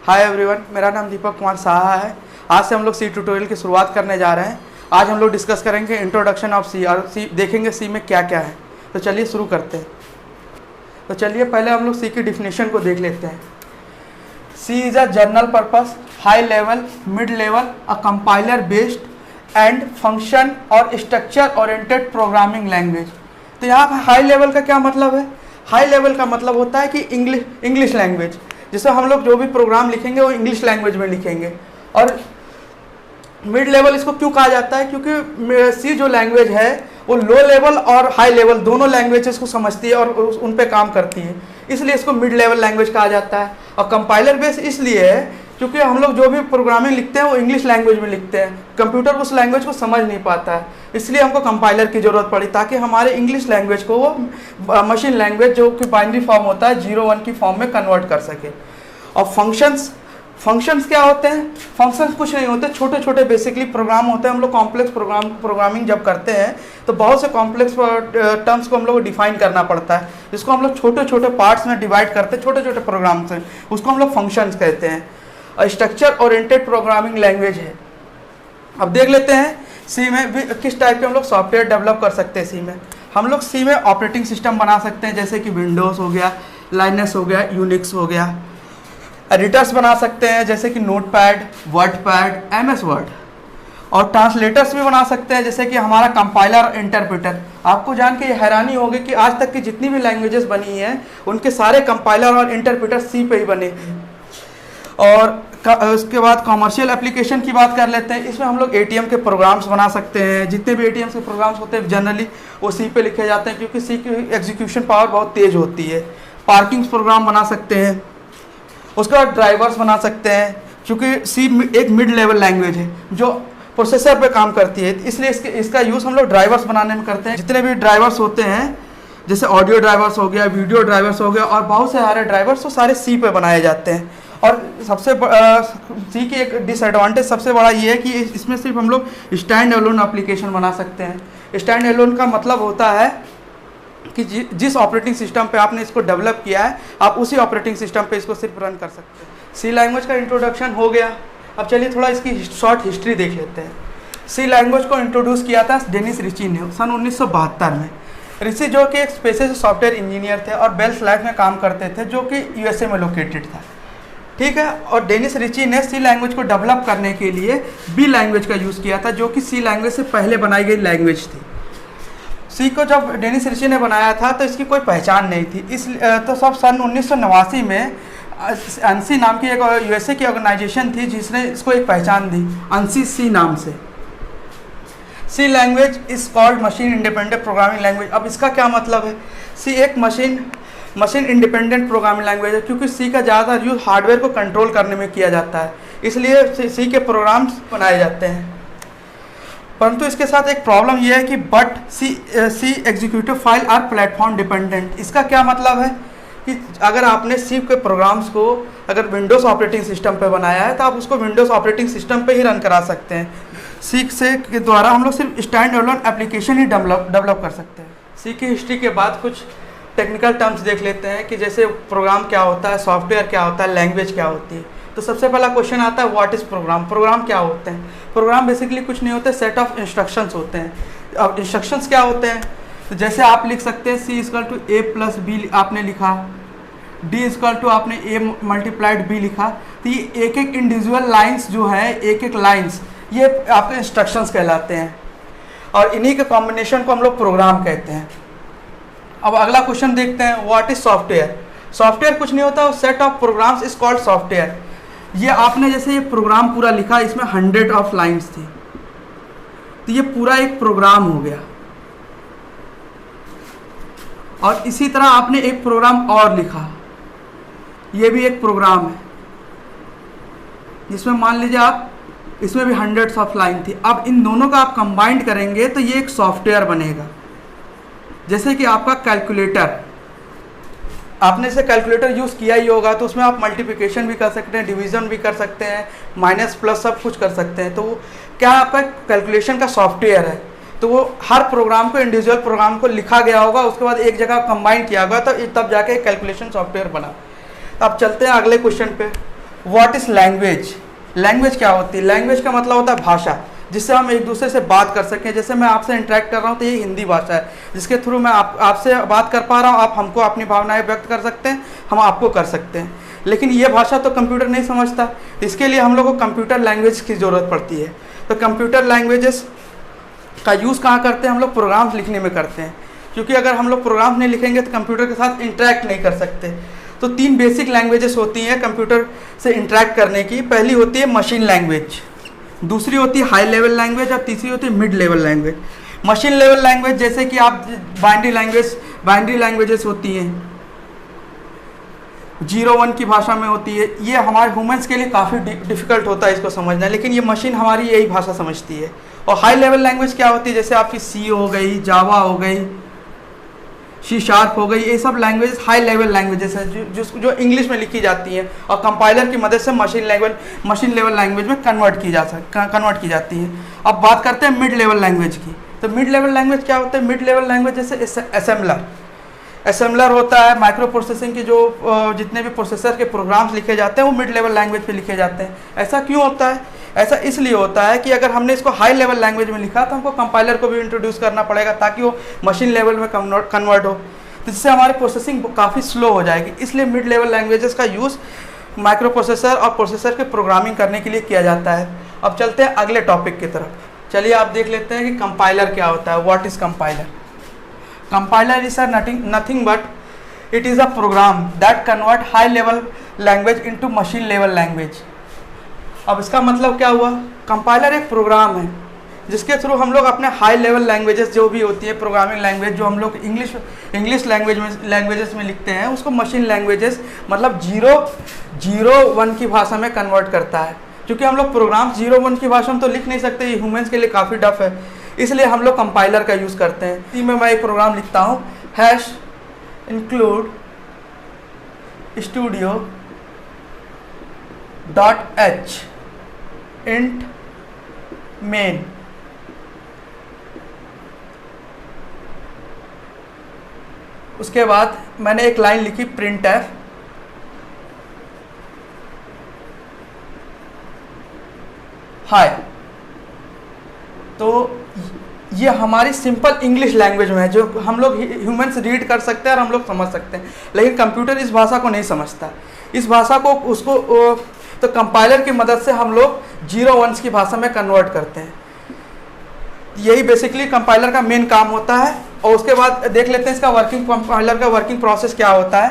Hi everyone, मेरा नाम दीपक कुमार साहा है। आज से हम लोग सी ट्यूटोरियल की शुरुआत करने जा रहे हैं। आज हम लोग डिस्कस करेंगे इंट्रोडक्शन ऑफ सी और सी देखेंगे सी में क्या क्या है। तो चलिए शुरू करते हैं। तो चलिए पहले हम लोग सी की डिफिनेशन को देख लेते हैं। C is a general purpose high level mid level a compiler based and function और स्ट्रक्चर ओरिएंटेड प्रोग्रामिंग लैंग्वेज। तो यहाँ पर हाई लेवल का क्या मतलब है? हाई लेवल का मतलब होता है कि इंग्लिश लैंग्वेज, जिसमें हम लोग जो भी प्रोग्राम लिखेंगे वो इंग्लिश लैंग्वेज में लिखेंगे। और मिड लेवल इसको क्यों कहा जाता है? क्योंकि सी जो लैंग्वेज है वो लो लेवल और हाई लेवल दोनों लैंग्वेजेस को समझती है और उन पे काम करती है, इसलिए इसको मिड लेवल लैंग्वेज कहा जाता है। और कंपाइलर बेस इसलिए है क्योंकि हम लोग जो भी प्रोग्रामिंग लिखते हैं वो इंग्लिश लैंग्वेज में लिखते हैं, कंप्यूटर उस लैंग्वेज को समझ नहीं पाता है, इसलिए हमको कंपाइलर की ज़रूरत पड़ी ताकि हमारे इंग्लिश लैंग्वेज को वो मशीन लैंग्वेज जो कि बाइनरी फॉर्म होता है 0-1 की फॉर्म में कन्वर्ट कर सके। और फंक्शंस क्या होते हैं? फंक्शंस कुछ नहीं होते, छोटे छोटे बेसिकली प्रोग्राम होते हैं। हम लोग कॉम्प्लेक्स प्रोग्रामिंग जब करते हैं तो बहुत से कॉम्प्लेक्स टर्म्स को हम लोग को डिफाइन करना पड़ता है, जिसको हम लोग छोटे छोटे पार्ट्स में डिवाइड करते हैं, छोटे छोटे प्रोग्राम से, उसको हम लोग फंक्शंस कहते हैं। और स्ट्रक्चर ओरिएंटेड प्रोग्रामिंग लैंग्वेज है। अब देख लेते हैं सी में भी किस टाइप के हम लोग सॉफ्टवेयर डेवलप कर सकते हैं। सी में हम लोग सी में ऑपरेटिंग सिस्टम बना सकते हैं, जैसे कि विंडोज़ हो गया, लाइनस हो गया, यूनिक्स हो गया। एडिटर्स बना सकते हैं जैसे कि नोटपैड, वर्डपैड, MS वर्ड। और ट्रांसलेटर्स भी बना सकते हैं जैसे कि हमारा कंपाइलर और इंटरप्रेटर। आपको जान के हैरानी होगी कि आज तक की जितनी भी लैंग्वेजेस बनी हैं उनके सारे कंपाइलर और इंटरप्रेटर सी पे ही बने हैं। और उसके बाद कॉमर्शियल एप्लीकेशन की बात कर लेते हैं। इसमें हम लोग ATM के प्रोग्राम्स बना सकते हैं। जितने भी ATM के प्रोग्राम्स होते हैं जनरली वो सी पे लिखे जाते हैं क्योंकि सी की एग्जीक्यूशन पावर बहुत तेज़ होती है। पार्किंग प्रोग्राम बना सकते हैं। उसके बाद ड्राइवर्स बना सकते हैं क्योंकि सी एक मिड लेवल लैंग्वेज है जो प्रोसेसर पे काम करती है, इसलिए इसका यूज़ हम लोग ड्राइवर्स बनाने में करते हैं। जितने भी ड्राइवर्स होते हैं जैसे ऑडियो ड्राइवर्स हो गया, वीडियो ड्राइवर्स हो गया और बहुत से सारे ड्राइवर्स वो सारे सी पे बनाए जाते हैं। और सबसे सी की एक डिसएडवांटेज सबसे बड़ा ये है कि इसमें सिर्फ हम लोग स्टैंड एलोन एप्लीकेशन बना सकते हैं। स्टैंड एलोन का मतलब होता है कि जिस ऑपरेटिंग सिस्टम पे आपने इसको डेवलप किया है आप उसी ऑपरेटिंग सिस्टम पे इसको सिर्फ रन कर सकते हैं। सी लैंग्वेज का इंट्रोडक्शन हो गया। अब चलिए थोड़ा इसकी शॉर्ट हिस्ट्री देख लेते हैं। सी लैंग्वेज को इंट्रोड्यूस किया था डेनिस रिची ने सन 1972 में। रिची जो कि एक स्पेशल सॉफ्टवेयर इंजीनियर थे और बेल्स लाइफ में काम करते थे जो कि USA में लोकेटेड था, ठीक है। और डेनिस रिची ने सी लैंग्वेज को डेवलप करने के लिए बी लैंग्वेज का यूज़ किया था जो कि सी लैंग्वेज से पहले बनाई गई लैंग्वेज थी। सी को जब डेनिस रिची ने बनाया था तो इसकी कोई पहचान नहीं थी, इस तो सब सन 1989 में ANSI नाम की एक USA की ऑर्गेनाइजेशन थी जिसने इसको एक पहचान दी ANSI सी नाम से। C language is called machine independent programming language. अब इसका क्या मतलब है? सी एक मशीन इंडिपेंडेंट प्रोग्रामिंग लैंग्वेज है क्योंकि सी का ज़्यादातर यूज़ हार्डवेयर को कंट्रोल करने में किया जाता है, इसलिए सी के प्रोग्राम्स बनाए जाते हैं। परंतु इसके साथ एक प्रॉब्लम यह है कि but C executive file are platform dependent. इसका क्या मतलब है कि अगर आपने सी के प्रोग्राम्स को अगर विंडोज़ ऑपरेटिंग सिस्टम पे बनाया है तो आप उसको विंडोज़ ऑपरेटिंग सिस्टम पे ही रन करा सकते हैं। सी के द्वारा हम लोग सिर्फ स्टैंड एलोन एप्लीकेशन ही डेवलप कर सकते हैं। सी की हिस्ट्री के बाद कुछ टेक्निकल टर्म्स देख लेते हैं कि जैसे प्रोग्राम क्या होता है, सॉफ्टवेयर क्या होता है, लैंग्वेज क्या होती है। तो सबसे पहला क्वेश्चन आता है व्हाट इज़ प्रोग्राम। प्रोग्राम क्या होते हैं? प्रोग्राम बेसिकली कुछ नहीं होते, सेट ऑफ इंस्ट्रक्शंस होते हैं। अब इंस्ट्रक्शंस क्या होते हैं? तो जैसे आप लिख सकते हैं C=A+B आपने लिखा, D= आपने A×B लिखा, तो ये एक एक इंडिविजुअल लाइंस जो है, एक एक लाइंस ये आपके इंस्ट्रक्शंस कहलाते हैं और इन्हीं के कॉम्बिनेशन को हम लोग प्रोग्राम कहते हैं। अब अगला क्वेश्चन देखते हैं व्हाट इज़ सॉफ्टवेयर। सॉफ्टवेयर कुछ नहीं होता, set of programs is called software. ये आपने जैसे ये प्रोग्राम पूरा लिखा, इसमें 100 ऑफ लाइंस थी, तो ये पूरा एक प्रोग्राम हो गया। और इसी तरह आपने एक प्रोग्राम और लिखा, ये भी एक प्रोग्राम है जिसमें मान लीजिए आप इसमें भी 100 ऑफ लाइन थी। अब इन दोनों का आप कंबाइंड करेंगे तो ये एक सॉफ्टवेयर बनेगा। जैसे कि आपका कैलकुलेटर, आपने से कैलकुलेटर यूज़ किया ही होगा, तो उसमें आप मल्टीप्लिकेशन भी कर सकते हैं, डिवीज़न भी कर सकते हैं, माइनस प्लस सब कुछ कर सकते हैं। तो वो क्या आपका कैलकुलेशन का सॉफ्टवेयर है, तो वो हर प्रोग्राम को इंडिविजुअल प्रोग्राम को लिखा गया होगा, उसके बाद एक जगह कंबाइन किया होगा, तब जाके कैलकुलेशन सॉफ्टवेयर बना। तो अब चलते हैं अगले क्वेश्चन पे। What is language? लैंग्वेज क्या होती है? लैंग्वेज का मतलब होता है भाषा, जिससे हम एक दूसरे से बात कर सकें। जैसे मैं आपसे इंटरेक्ट कर रहा हूँ तो ये हिंदी भाषा है, जिसके थ्रू मैं आपसे बात कर पा रहा हूँ, आप हमको अपनी भावनाएं व्यक्त कर सकते हैं, हम आपको कर सकते हैं। लेकिन ये भाषा तो कंप्यूटर नहीं समझता, इसके लिए हम लोग को कंप्यूटर लैंग्वेज की ज़रूरत पड़ती है। तो कंप्यूटर लैंग्वेजेस का यूज़ कहाँ करते हैं? हम लोग प्रोग्राम्स लिखने में करते हैं, क्योंकि अगर हम लोग प्रोग्राम्स नहीं लिखेंगे तो कंप्यूटर के साथ इंटरेक्ट नहीं कर सकते। तो 3 बेसिक लैंग्वेजेस होती हैं कंप्यूटर से इंटरेक्ट करने की। पहली होती है मशीन लैंग्वेज, दूसरी होती है हाई लेवल लैंग्वेज और तीसरी होती है mid level language. Machine level language जैसे कि आप बाइनरी लैंग्वेजेस होती हैं, 0-1 की भाषा में होती है। ये हमारे ह्यूमंस के लिए काफ़ी डिफ़िकल्ट होता है इसको समझना, लेकिन ये मशीन हमारी यही भाषा समझती है। और हाई लेवल लैंग्वेज क्या होती है? जैसे आपकी सी हो गई, जावा हो गई, C# हो गई, ये सब लैंग्वेज हाई लेवल लैंग्वेजेस हैं जो इंग्लिश में लिखी जाती हैं और कंपाइलर की मदद से मशीन लेवल लैंग्वेज में कन्वर्ट की जाती हैं। अब बात करते हैं मिड लेवल लैंग्वेज की। तो मिड लेवल लैंग्वेज क्या होता है? मिड लेवल लैंग्वेज जैसे असेंबलर होता है, माइक्रो प्रोसेसिंग की जो जितने भी प्रोसेसर के प्रोग्राम्स लिखे जाते हैं वो मिड लेवल लैंग्वेज पे लिखे जाते हैं। ऐसा क्यों होता है? ऐसा इसलिए होता है कि अगर हमने इसको हाई लेवल लैंग्वेज में लिखा तो हमको कंपाइलर को भी इंट्रोड्यूस करना पड़ेगा ताकि वो मशीन लेवल में कन्वर्ट हो, तो जिससे हमारी प्रोसेसिंग काफ़ी स्लो हो जाएगी। इसलिए मिड लेवल लैंग्वेजेस का यूज़ माइक्रो प्रोसेसर और प्रोसेसर के प्रोग्रामिंग करने के लिए किया जाता है। अब चलते हैं अगले टॉपिक की तरफ। चलिए आप देख लेते हैं कि कंपाइलर क्या होता है। What is compiler? Compiler is nothing but it is a program that convert high level language into machine level language। अब इसका मतलब क्या हुआ? कंपाइलर एक प्रोग्राम है जिसके थ्रू हम लोग अपने हाई लेवल लैंग्वेजेस जो भी होती है, प्रोग्रामिंग लैंग्वेज जो हम लोग इंग्लिश लैंग्वेजेस में लिखते हैं, उसको मशीन लैंग्वेजेस मतलब 0-1 की भाषा में कन्वर्ट करता है। क्योंकि हम लोग प्रोग्राम 0-1 की भाषा में तो लिख नहीं सकते, ये ह्यूमंस के लिए काफ़ी टफ है, इसलिए हम लोग कंपाइलर का यूज़ करते हैं। इसी में मैं एक प्रोग्राम लिखता हूँ, #include studio.h int main। उसके बाद मैंने एक लाइन लिखी printf हाय। तो ये हमारी सिंपल इंग्लिश लैंग्वेज में है जो हम लोग ह्यूमंस रीड कर सकते हैं और हम लोग समझ सकते हैं, लेकिन कंप्यूटर इस भाषा को नहीं समझता। इस भाषा को तो कंपाइलर की मदद से हम लोग 0-1 की भाषा में कन्वर्ट करते हैं। यही बेसिकली कंपाइलर का मेन काम होता है। और उसके बाद देख लेते हैं इसका कंपाइलर का वर्किंग प्रोसेस क्या होता है।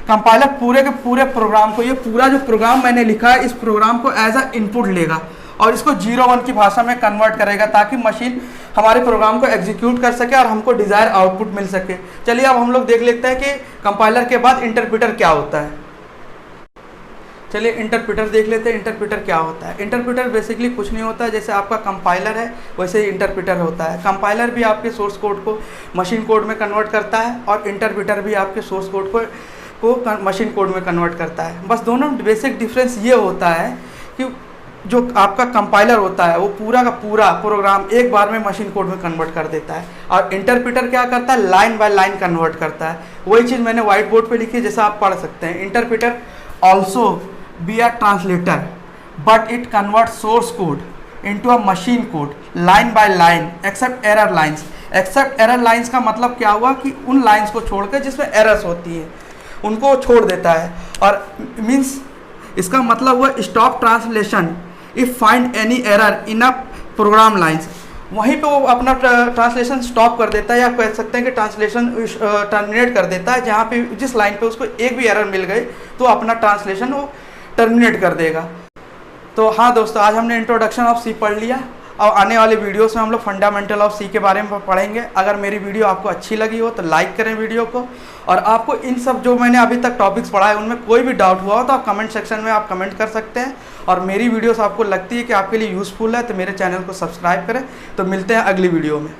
कंपाइलर पूरे के पूरे प्रोग्राम को, ये पूरा जो प्रोग्राम मैंने लिखा है, इस प्रोग्राम को एज अ इनपुट लेगा और इसको 0-1 की भाषा में कन्वर्ट करेगा ताकि मशीन हमारे प्रोग्राम को एग्जीक्यूट कर सके और हमको डिज़ायर आउटपुट मिल सके। चलिए अब हम लोग देख लेते हैं कि कंपाइलर के बाद इंटरप्रेटर क्या होता है। चलिए इंटरप्रेटर देख लेते हैं। इंटरप्रेटर क्या होता है? इंटरप्रेटर बेसिकली कुछ नहीं होता है, जैसे आपका कंपाइलर है वैसे ही इंटरप्रेटर होता है। कंपाइलर भी आपके सोर्स कोड को मशीन कोड में कन्वर्ट करता है और इंटरप्रेटर भी आपके सोर्स कोड को मशीन कोड में कन्वर्ट करता है। बस दोनों बेसिक डिफरेंस ये होता है कि जो आपका कंपाइलर होता है वो पूरा का पूरा प्रोग्राम एक बार में मशीन कोड में कन्वर्ट कर देता है और इंटरप्रेटर क्या करता है? लाइन बाय लाइन कन्वर्ट करता है। वही चीज़ मैंने व्हाइट बोर्ड पे लिखी है, जैसा आप पढ़ सकते हैं। Interpreter also be a translator but it convert source code into a machine code line by line except error lines. Except error lines का मतलब क्या हुआ कि उन लाइन्स को छोड़कर जिसमें एरर्स होती है उनको छोड़ देता है। और मीन्स इसका मतलब हुआ stop translation if find any error in a program lines. वहीं पे वो अपना ट्रांसलेशन स्टॉप कर देता है, या कह सकते हैं कि ट्रांसलेशन टर्मिनेट कर देता है। जहाँ पे जिस लाइन पे उसको एक भी एरर मिल गई तो अपना ट्रांसलेशन वो टर्मिनेट कर देगा। तो हाँ दोस्तों, आज हमने इंट्रोडक्शन ऑफ सी पढ़ लिया और आने वाले वीडियोस में हम लोग फंडामेंटल ऑफ सी के बारे में पढ़ेंगे। अगर मेरी वीडियो आपको अच्छी लगी हो तो लाइक करें वीडियो को, और आपको इन सब जो मैंने अभी तक टॉपिक्स पढ़ा है उनमें कोई भी डाउट हुआ हो तो आप कमेंट सेक्शन में आप कमेंट कर सकते हैं। और मेरी वीडियोस आपको लगती है कि आपके लिए यूज़फुल है तो मेरे चैनल को सब्सक्राइब करें। तो मिलते हैं अगली वीडियो में।